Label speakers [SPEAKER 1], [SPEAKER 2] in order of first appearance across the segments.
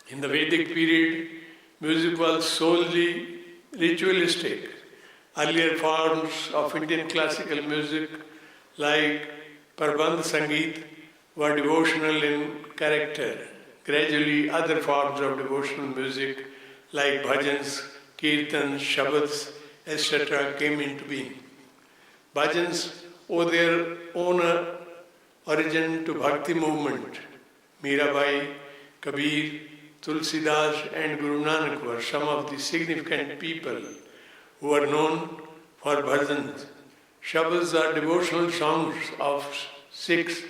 [SPEAKER 1] In the Vedic period, music was solely ritualistic. Earlier forms of Indian classical music, like Prabandh Sangeet, were devotional in character. Gradually, other forms of devotional music, like bhajans, kirtans, shabads, etc., came into being. Bhajans owe their own origin to Bhakti movement. Mirabai, Kabir, Tulsidas and Guru Nanak were some of the significant people who are known for bhajans. Shabads are devotional songs of Sikhs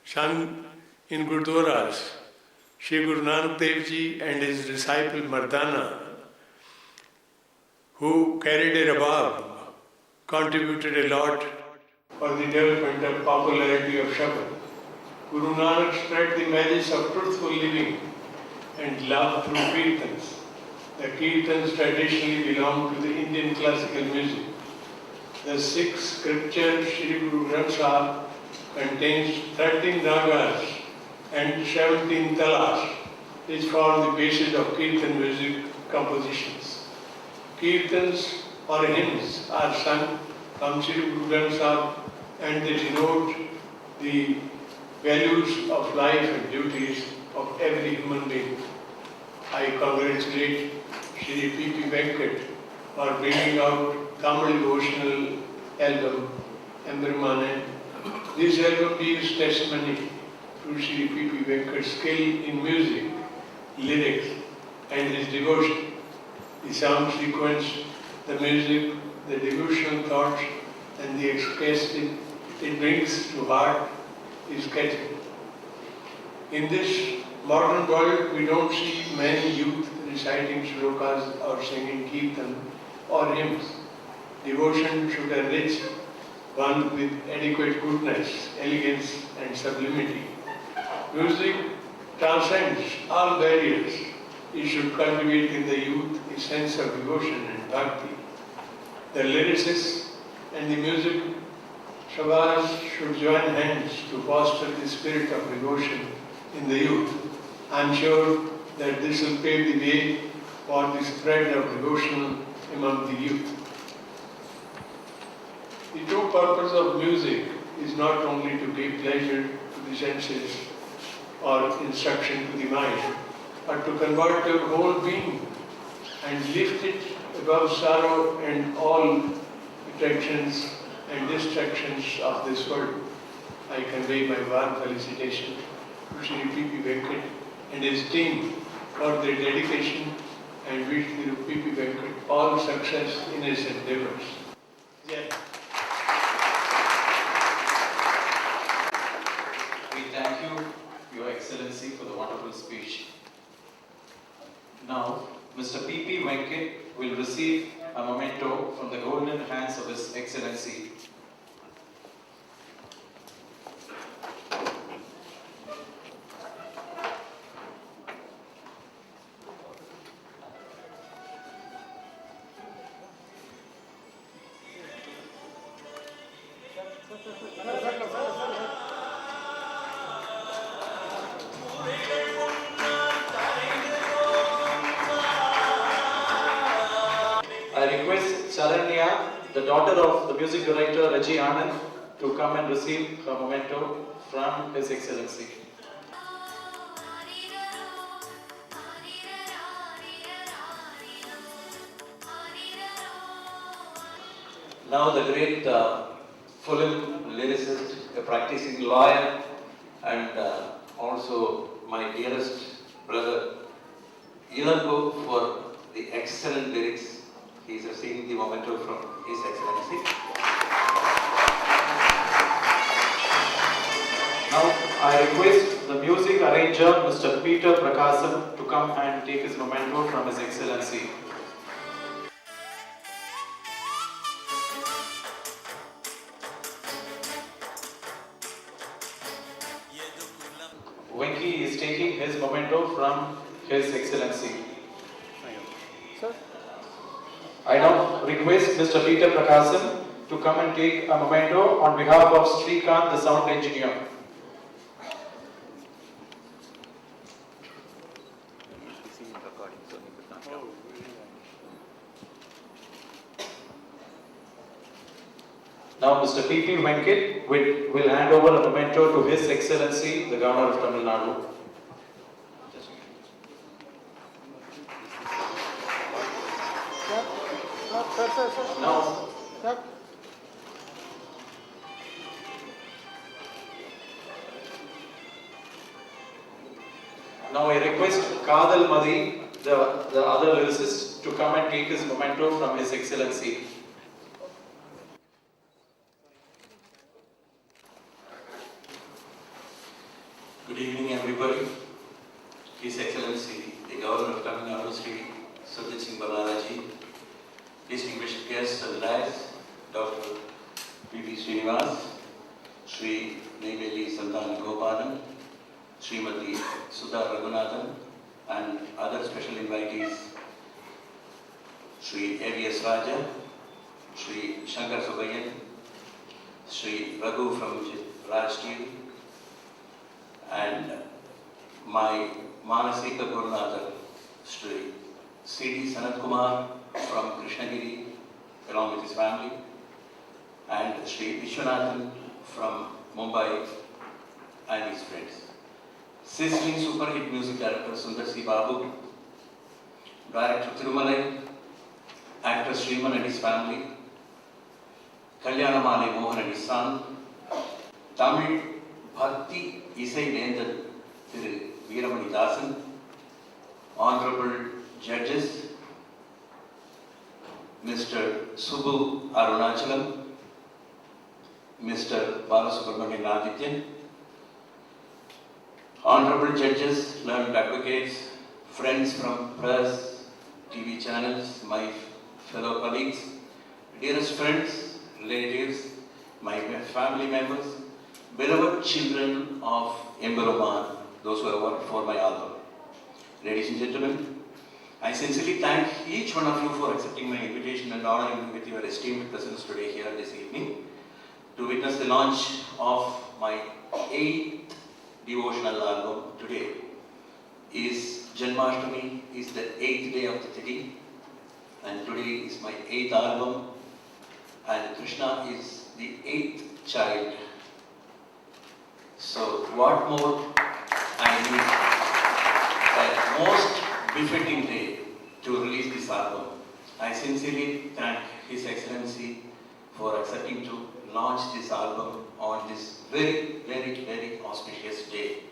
[SPEAKER 1] sung in Gurdwaras. Shri Guru Nanak Dev Ji and his disciple Mardana, who carried a rabab, contributed a lot for the development and popularity of Shabad. Guru Nanak spread the message of truthful living and love through kirtans. The kirtans traditionally belong to the Indian classical music. The sixth scripture, Shri Guru Granth Sahib, contains 13 ragas and 17 talas, which form the basis of kirtan music compositions. Kirtans or hymns are sung from Shri Guru Granth Sahib and they denote the values of life and duties of every human being. I congratulate Shri P.P. Venkat for bringing out Tamil devotional album, Embramanand. This album gives testimony to Shri P.P. Venkat's skill in music, lyrics and his devotion. The sound sequence, the music, the devotional thoughts and the expression it brings to heart is catching. In this modern world, we don't see many youth reciting shlokas or singing kirtan or hymns. Devotion should enrich one with adequate goodness, elegance and sublimity. Music transcends all barriers. It should cultivate in the youth a sense of devotion and bhakti. The lyricists and the music sabhas should join hands to foster the spirit of devotion in the youth. I am sure that this will pave the way for the spread of devotion among the youth. The true purpose of music is not only to give pleasure to the senses or instruction to the mind, but to convert your whole being and lift it above sorrow and all attractions and distractions of this world. I convey my warm felicitation to Shri P.P. Venkat and his team for their dedication and wish Shri P.P. Venkat all success in his endeavors. Yeah.
[SPEAKER 2] We thank you, Your Excellency, for the wonderful speech. Now, Mr. P.P. Venkat will receive a memento from the golden hands of His Excellency. I request Charanya, the daughter of the music director Raji Anand, to come and receive her memento from His Excellency. Now the great film lyricist, a practicing lawyer, and also my dearest brother, Ilango, for the excellent lyrics. He is receiving the memento from His Excellency. Now I request the music arranger, Mr. Peter Prakasam, to come and take his memento from His Excellency. Venki is taking his memento from His Excellency. Sir? I now request Mr. Peter Prakasam to come and take a memento on behalf of Srikant, the sound engineer.
[SPEAKER 3] Now Mr. P.P. Venkat will hand over a memento to His Excellency, the Governor of Tamil Nadu. Now I request Kadal Madi, the other lyricist, to come and take his memento from His Excellency.
[SPEAKER 2] Good evening, everybody. His Excellency, the Governor of Tamil Nadu, Sri Sujit Singh Balalaji, distinguished guests of the dais, Dr. P.P. Srinivas, Sri Neyveli Santani Gopalan, Srimati Sudha Raghunathan, and other special invitees, Sri A.V.S. Raja, Sri Shankar Subayan, Sri Raghu from Raj TV, and my Manasika Gurunathan, Sri C.D. Sanat Kumar from Krishnagiri, along with his family, and Sri Vishwanathan from Mumbai and his friends. Sizzling super hit music director Sundar C. Babu, director Thirumalai, actor Sriman and his family, Kalyanamale Mohan and his son, Tamil Bhakti Isai Nendan Thiru Veeramani Dasan, honorable judges, Mr. Subbu Arunachalam, Mr. Balasubramanian Adityan, honorable judges, learned advocates, friends from press, TV channels, my fellow colleagues, dearest friends, relatives, my family members, beloved children of Emberoman, those who have worked for my album. Ladies and gentlemen, I sincerely thank each one of you for accepting my invitation and honoring me with your esteemed presence today here this evening to witness the launch of my 8th devotional album. Today is Janmashtami, is the 8th day of the Tithi, and today is my 8th album, and Krishna is the 8th child. So what more I need, the most befitting day to release this album. I sincerely thank His Excellency for accepting to launch this album on this very, very, very auspicious day.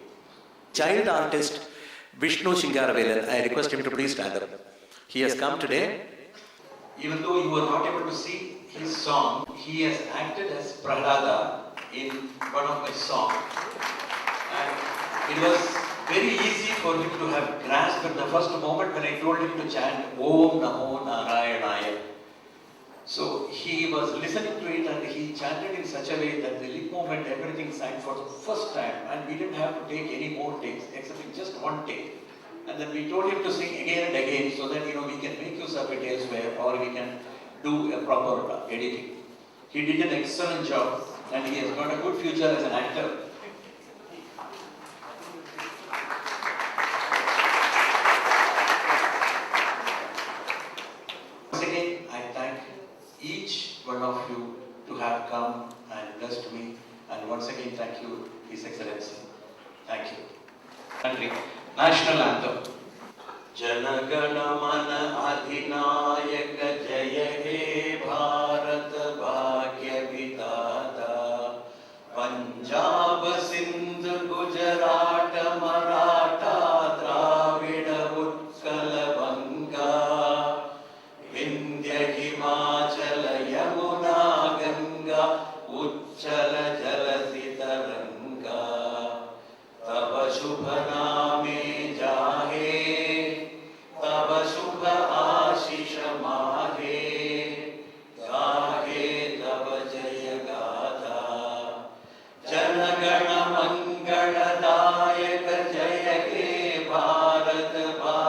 [SPEAKER 4] Child artist Vishnu Shingaravelan, I request him to please stand up. He has come today.
[SPEAKER 2] Even though you were not able to see his song, he has acted as Prahlada in one of my songs. And it was very easy for him to have grasped at the first moment when I told him to chant Om Namo Narayanaya. So he was listening to it and he chanted in such a way that the lip movement, everything sang for the first time, and we didn't have to take any more takes except in just one take. And then we told him to sing again and again so that we can make use of it elsewhere or we can do a proper editing. He did an excellent job and he has got a good future as an actor. Once again, I thank each one of you to have come and blessed me, and once again thank you, His Excellency. Thank you. Country, National Anthem. Janagana Mana Adhinayaka Jaya He Bharat Bhagya Vidata Punjab Sindh Gujarat Maratha Dravida Utkal Vanga Vindhya Himachala Yamuna Ganga Uchchala Jalasitaranga Tava Shubha Name Jahe Tava Shubha Ashisha Mahe Gahe Tava Jaya Gatha Janagana Mangala Dayaka Jaya He Bharat Bhagya